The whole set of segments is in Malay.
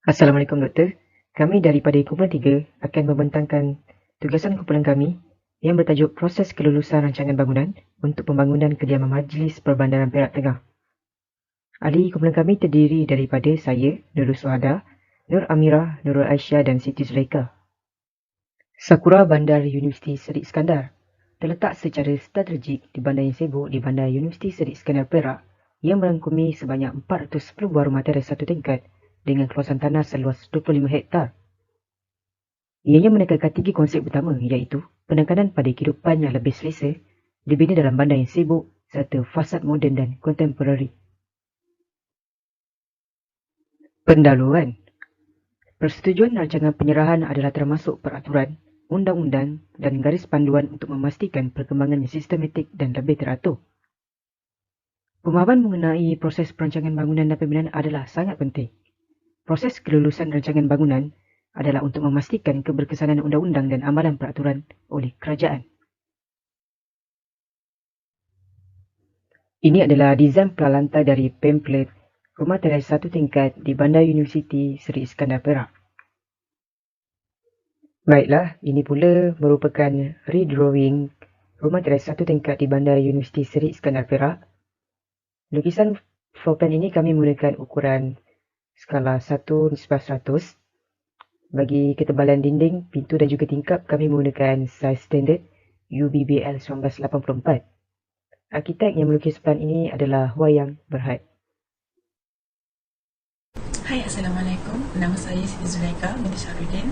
Assalamualaikum Doktor. Kami daripada Kumpulan 3 akan membentangkan tugasan kumpulan kami yang bertajuk Proses Kelulusan Rancangan Bangunan untuk Pembangunan Kediaman Majlis Perbandaran Perak Tengah. Ahli kumpulan kami terdiri daripada saya, Nurul Suhada, Nur Amirah, Nurul Aisyah dan Siti Zulaika. Sakura Bandar Universiti Serik Iskandar terletak secara strategik di bandar yang sibuk di Bandar Universiti Serik Iskandar Perak yang merangkumi sebanyak 410 buah rumah teras satu tingkat dengan kawasan tanah seluas 25 hektar. Ianya menekankan 3 konsep utama iaitu penekanan pada kehidupan yang lebih selesa, dibina dalam bandar yang sibuk serta fasad moden dan kontemporari. Pendahuluan. Persetujuan rancangan penyerahan adalah termasuk peraturan, undang-undang dan garis panduan untuk memastikan perkembangan yang sistematik dan lebih teratur. Pemahaman mengenai proses perancangan bangunan dan pembinaan adalah sangat penting. Proses kelulusan rancangan bangunan adalah untuk memastikan keberkesanan undang-undang dan amalan peraturan oleh kerajaan. Ini adalah desain pralantai dari pamflet rumah teras satu tingkat di Bandar Universiti Seri Iskandar Perak. Baiklah, ini pula merupakan redrawing rumah teras satu tingkat di Bandar Universiti Seri Iskandar Perak. Lukisan floor plan ini kami menggunakan ukuran skala 1:100. Bagi ketebalan dinding, pintu dan juga tingkap kami menggunakan saiz standard UBBL 1984. Arkitek yang melukis plan ini adalah Wayang Berhad. Hai, Assalamualaikum. Nama saya Siti Zulaika binti Syarudin.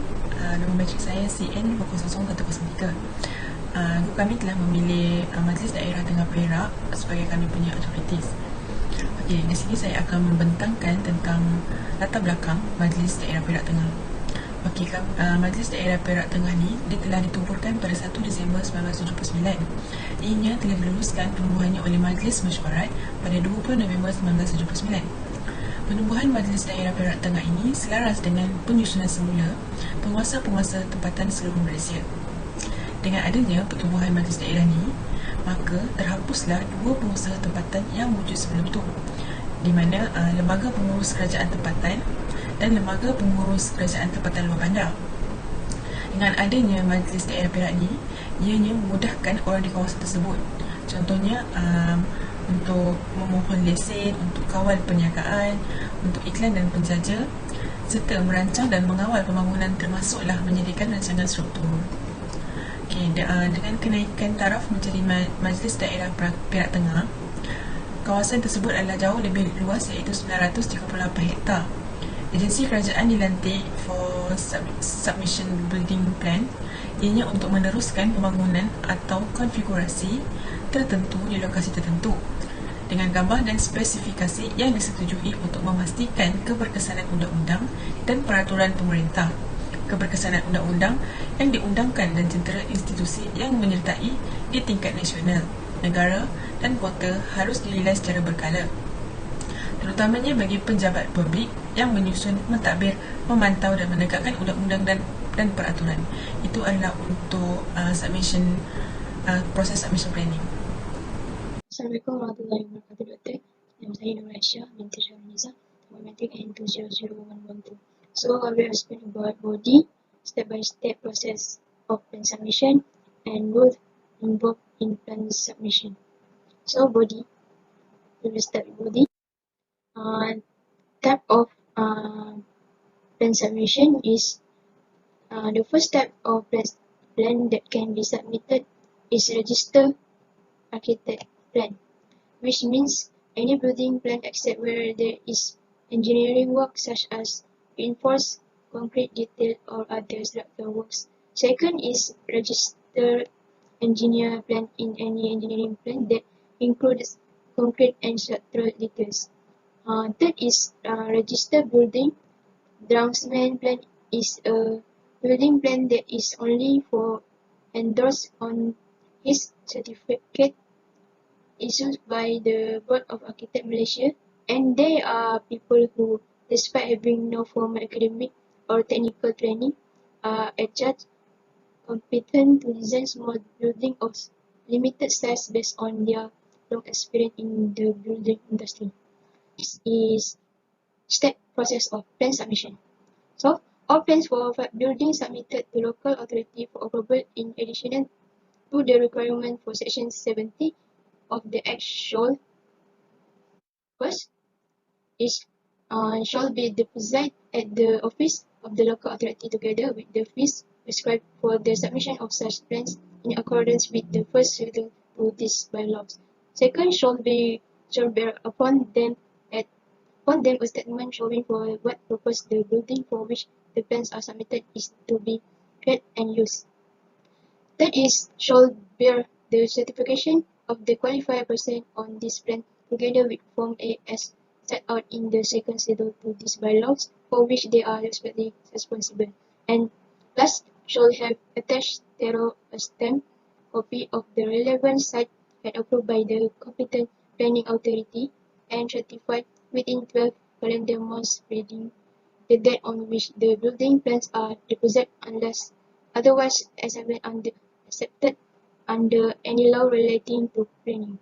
Nombor matrik saya CN 20103. Grup kami telah memilih Majlis Daerah Tengah Perak sebagai kami punya authorities. Okey, di sini saya akan membentangkan tentang latar belakang Majlis Daerah Perak Tengah. Okey, Majlis Daerah Perak Tengah ni dia telah ditubuhkan pada 1 Disember 1979. Ianya telah diluluskan penubuhannya oleh Majlis Mesyuarat pada 20 November 1979. Penubuhan Majlis Daerah Perak Tengah ini selaras dengan penyusunan semula penguasa-penguasa tempatan seluruh Malaysia. Dengan adanya pertubuhan Majlis Daerah ini, maka terhapuslah dua pengusaha tempatan yang wujud sebelum itu, di mana Lembaga Pengurus Kerajaan Tempatan dan Lembaga Pengurus Kerajaan Tempatan Luar Bandar. Dengan adanya Majlis Daerah Perak ini, ianya memudahkan orang di kawasan tersebut. Contohnya, untuk memohon lesen, untuk kawal perniagaan, untuk iklan dan penjaja, serta merancang dan mengawal pembangunan termasuklah menyediakan rancangan struktur. Dengan kenaikan taraf menjadi Majlis Daerah Perak Tengah, kawasan tersebut adalah jauh lebih luas iaitu 938 hektar. Agensi kerajaan dilantik for submission building plan, ianya untuk meneruskan pembangunan atau konfigurasi tertentu di lokasi tertentu dengan gambar dan spesifikasi yang disetujui untuk memastikan keberkesanan undang-undang dan peraturan pemerintah, keberkesanan undang-undang yang diundangkan dan jentera institusi yang menyertai di tingkat nasional, negara dan kota harus dinilai secara berkala, terutamanya bagi penjabat publik yang menyusun, mentadbir, memantau dan menegakkan undang-undang dan peraturan. Itu adalah untuk proses submission planning. Assalamualaikum warahmatullahi wabarakatuh, Doktor. Nama saya Nur Aisyah binti Syarniza, nombor matrik N200112. So, I will explain about body, step-by-step process of plan submission and rules involved in plan submission. So, body, we will start with body. Type of plan submission is the first type of plan that can be submitted is register architect plan, which means any building plan except where there is engineering work such as reinforced concrete detail or other structural works. Second is register engineer plan in any engineering plan that includes concrete and structural details. Third is register building draftsman plan is a building plan that is only for endorsed on his certificate issued by the Board of Architects Malaysia, and they are people who, despite having no formal academic or technical training, are adjudged competent to design small building of limited size based on their long experience in the building industry. This is step process of plan submission. So, all plans for building submitted to local authority for approval in addition to the requirement for Section 70 of the Act first is shall be deposited at the office of the local authority together with the fees prescribed for the submission of such plans in accordance with the first schedule to these bylaws. Second, shall bear upon them a statement showing for what purpose the building for which the plans are submitted is to be created and used. Third is shall bear the certification of the qualified person on this plan together with Form A as set out in the second schedule to these bylaws for which they are respectively responsible. And last shall have attached thereof a stamped copy of the relevant site and approved by the competent planning authority and certified within 12 calendar months reading the date on which the building plans are deposited unless otherwise accepted under any law relating to planning.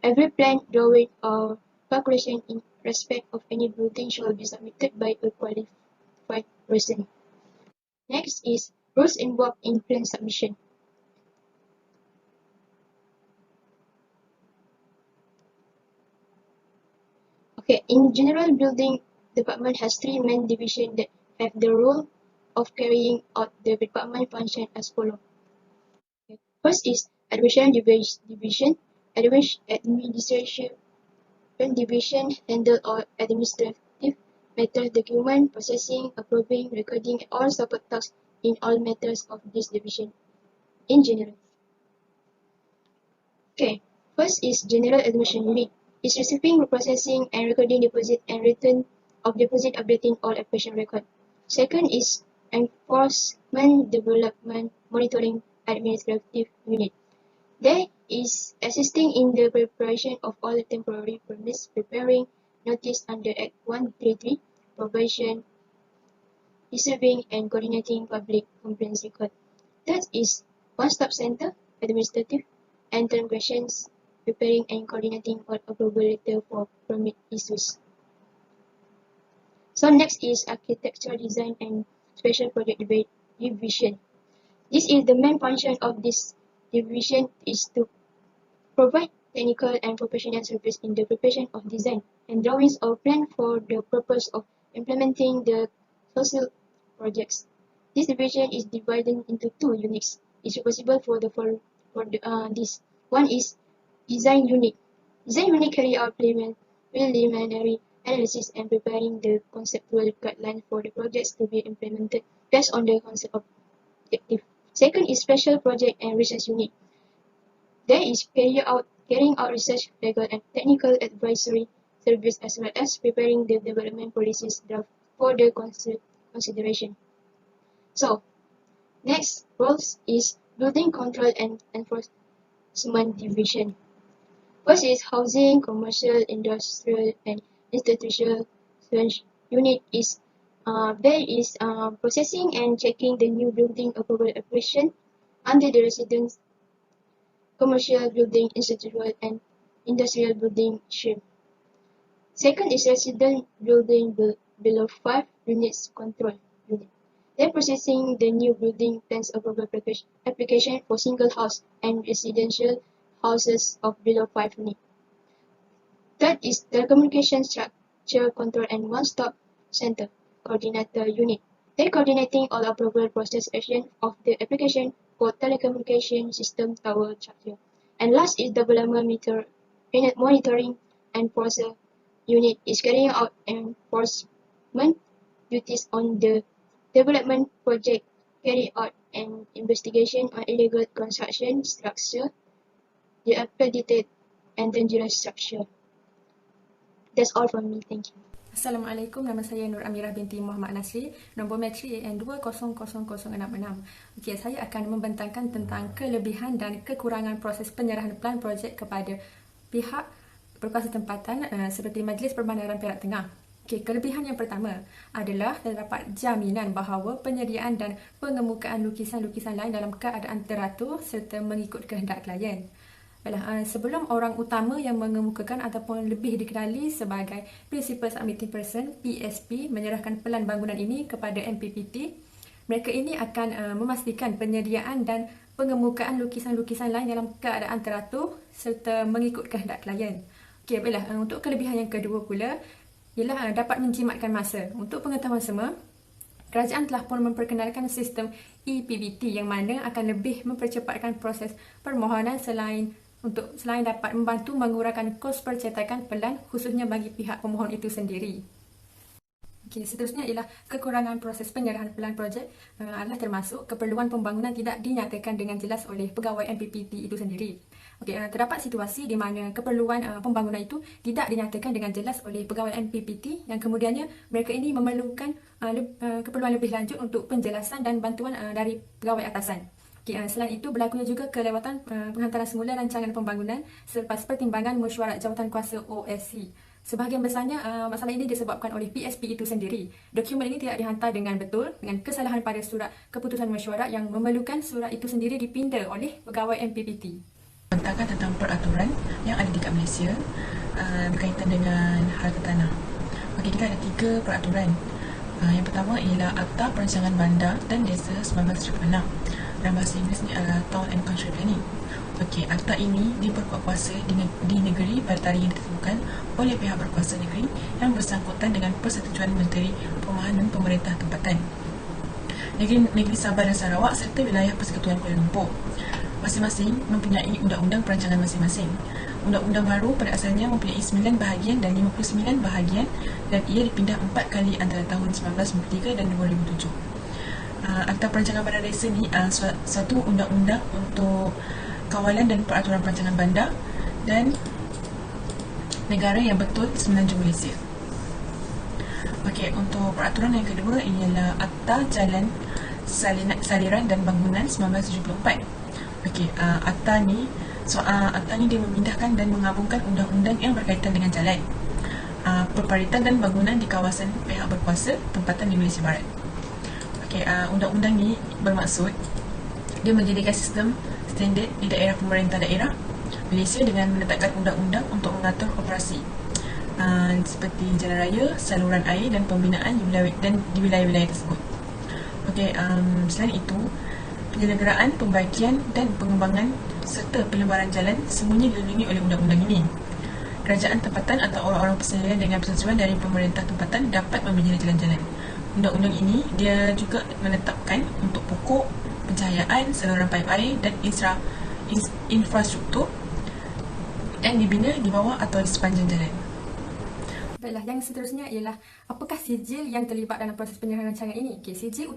Every plan, drawing, or calculation in respect of any building shall be submitted by a qualified person. Next is rules involved in plan submission. Okay, in general, building department has three main divisions that have the role of carrying out the department function as follows. Okay. First is administration division. Administration division handle all administrative matters, document processing, approving, recording, and all support tasks in all matters of this division in general. Okay, first is general admission unit. It's receiving, processing, and recording deposit and return of deposit, updating all application record. Second is enforcement, development, monitoring, administrative unit. There is assisting in the preparation of all temporary permits, preparing notice under Act 133, probation, receiving and coordinating public complaints record. Third is one-stop center, administrative, and term questions, preparing and coordinating all approval letter for permit issues. So next is architecture design and special project division. This is the main function of this division is to provide technical and professional service in the preparation of design and drawings or plan for the purpose of implementing the social projects. This division is divided into two units. It's responsible for this. One is design unit. Design unit carry out preliminary analysis and preparing the conceptual guidelines for the projects to be implemented based on the concept objective. Second is special project and research unit. There is carrying out research, legal and technical advisory service as well as preparing the development policies draft for the consideration. So, next roles is building control and enforcement division. First is housing, commercial, industrial, and institutional unit is processing and checking the new building approval application under the residence, commercial building, institutional, and industrial building stream. Second is resident building below 5 units control unit. Then processing the new building plans approval application for single house and residential houses of below 5 units. Third is telecommunication structure control and one-stop center coordinator unit. They coordinating all approval process action of the application for telecommunication system tower structure. And last is development monitoring enforcer unit is carrying out enforcement duties on the development project, carry out an investigation on illegal construction structure, the accredited and dangerous structure. That's all from me. Thank you. Assalamualaikum, nama saya Nur Amirah binti Muhammad Nasri, nombor matrik AN 200066. Okey, saya akan membentangkan tentang kelebihan dan kekurangan proses penyerahan plan projek kepada pihak berkuasa tempatan seperti Majlis Perbandaran Perak Tengah. Okey, kelebihan yang pertama adalah terdapat jaminan bahawa penyediaan dan pengemukaan lukisan-lukisan lain dalam keadaan teratur serta mengikut kehendak klien. Baiklah, sebelum orang utama yang mengemukakan ataupun lebih dikenali sebagai Principal Submitting Person (PSP) menyerahkan pelan bangunan ini kepada MPPT, mereka ini akan memastikan penyediaan dan pengemukaan lukisan-lukisan lain dalam keadaan teratur serta mengikut kehendak klien. Okey, baiklah, untuk kelebihan yang kedua pula ialah dapat menjimatkan masa. Untuk pengetahuan semua, kerajaan telah pun memperkenalkan sistem ePBT yang mana akan lebih mempercepatkan proses permohonan selain dapat membantu mengurangkan kos percetakan pelan khususnya bagi pihak pemohon itu sendiri. Okey, seterusnya ialah kekurangan proses penyerahan pelan projek adalah termasuk keperluan pembangunan tidak dinyatakan dengan jelas oleh pegawai MPPT itu sendiri. Okey, terdapat situasi di mana keperluan pembangunan itu tidak dinyatakan dengan jelas oleh pegawai MPPT yang kemudiannya mereka ini memerlukan keperluan lebih lanjut untuk penjelasan dan bantuan dari pegawai atasan. Okay, selain itu, berlakunya juga kelewatan penghantaran semula rancangan pembangunan selepas pertimbangan mesyuarat jawatankuasa OSC. Sebahagian besarnya masalah ini disebabkan oleh PSP itu sendiri. Dokumen ini tidak dihantar dengan betul dengan kesalahan pada surat keputusan mesyuarat yang memerlukan surat itu sendiri dipinda oleh pegawai MPPT. Bentangkan tentang peraturan yang ada di Malaysia berkaitan dengan harta tanah. Okey, kita ada 3 peraturan. Yang pertama ialah Akta Perancangan Bandar dan Desa 1976. Dalam bahasa Inggeris ni adalah Town and Country Planning. Okey, akta ini diperkuat kuasa di negeri pada tarikh yang ditentukan oleh pihak berkuasa negeri yang bersangkutan dengan persetujuan Menteri Perumahan dan Pemerintah Tempatan, negeri Sabah dan Sarawak serta wilayah Persekutuan Kuala Lumpur. Masing-masing mempunyai undang-undang perancangan masing-masing. Undang-undang baru pada asalnya mempunyai 9 bahagian dan 59 bahagian dan ia dipindah 4 kali antara tahun 1993 dan 2007. Akta Perancangan Bandar Desa ni satu undang-undang untuk kawalan dan peraturan perancangan bandar dan negara yang betul semenanjung Malaysia. Okey, untuk peraturan yang kedua ialah Akta Jalan Saliran dan Bangunan 1974. Okey, akta ni dia memindahkan dan menggabungkan undang-undang yang berkaitan dengan jalan, perparitan dan bangunan di kawasan pihak berkuasa tempatan di Malaysia Barat. Okey, undang-undang ni bermaksud dia menjadikan sistem standard di daerah pemerintah daerah Malaysia dengan menetapkan undang-undang untuk mengatur operasi seperti jalan raya, saluran air dan pembinaan di wilayah-wilayah tersebut. Okey, selain itu, penyelenggaraan, pembagian dan pengembangan serta pelebaran jalan semuanya dilindungi oleh undang-undang ini. Kerajaan tempatan atau orang-orang persedia dengan persetujuan dari pemerintah tempatan dapat membina jalan-jalan. Undang-undang ini dia juga menetapkan untuk pokok, pencahayaan, saluran paip air dan infrastruktur yang dibina di bawah atau di sepanjang jalan. Baiklah, yang seterusnya ialah apakah sijil yang terlibat dalam proses penyerahan rancangan ini? Okay, sijil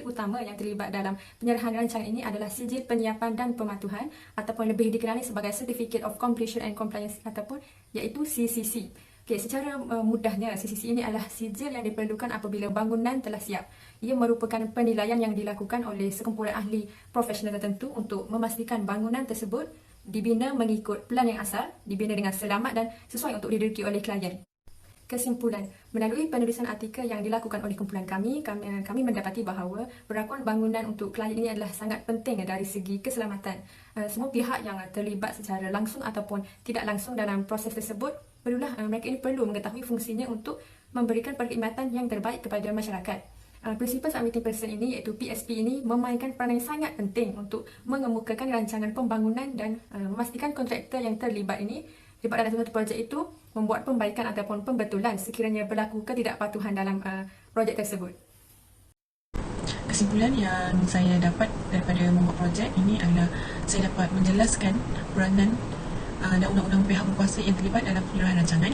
utama yang terlibat dalam penyerahan rancangan ini adalah sijil penyiapan dan pematuhan ataupun lebih dikenali sebagai Certificate of Completion and Compliance ataupun iaitu CCC. Okay, secara mudahnya, CCC ini adalah sijil yang diperlukan apabila bangunan telah siap. Ia merupakan penilaian yang dilakukan oleh sekumpulan ahli profesional tertentu untuk memastikan bangunan tersebut dibina mengikut pelan yang asal, dibina dengan selamat dan sesuai untuk diduduki oleh klien. Kesimpulan, melalui penulisan artikel yang dilakukan oleh kumpulan kami mendapati bahawa perakuan bangunan untuk klien ini adalah sangat penting dari segi keselamatan. Semua pihak yang terlibat secara langsung ataupun tidak langsung dalam proses tersebut mereka ini perlu mengetahui fungsinya untuk memberikan perkhidmatan yang terbaik kepada masyarakat. Principal Submitting Person ini iaitu PSP ini memainkan peranan yang sangat penting untuk mengemukakan rancangan pembangunan dan memastikan kontraktor yang terlibat ini dalam satu projek itu membuat perbaikan ataupun pembetulan sekiranya berlaku ketidakpatuhan dalam projek tersebut. Kesimpulan yang saya dapat daripada membuat projek ini adalah saya dapat menjelaskan peranan dan undang-undang pihak berkuasa yang terlibat dalam penyerahan rancangan.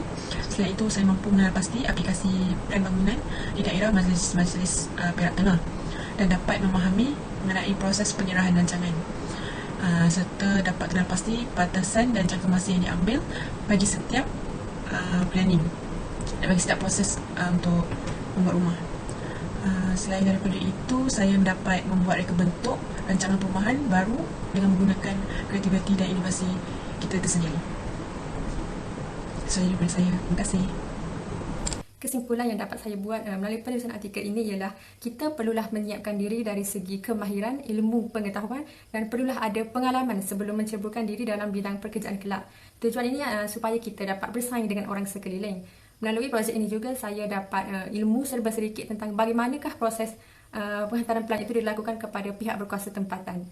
Selain itu, saya mampu mengenal pasti aplikasi plan bangunan di daerah Majlis Perak Tengah dan dapat memahami mengenai proses penyerahan rancangan. Serta dapat kenal pasti batasan dan jangka masa yang diambil bagi setiap planning dan bagi setiap proses untuk membuat rumah. Selain daripada itu, saya dapat membuat reka bentuk rancangan perumahan baru dengan menggunakan kreativiti dan inovasi kita tersendiri. Itu sahaja daripada saya. Terima kasih. Kesimpulan yang dapat saya buat melalui penulisan artikel ini ialah kita perlulah menyiapkan diri dari segi kemahiran, ilmu pengetahuan dan perlulah ada pengalaman sebelum menceburkan diri dalam bidang pekerjaan kelak. Tujuan ini supaya kita dapat bersaing dengan orang sekeliling. Melalui projek ini juga saya dapat ilmu serba sedikit tentang bagaimanakah proses penghantaran pelan itu dilakukan kepada pihak berkuasa tempatan.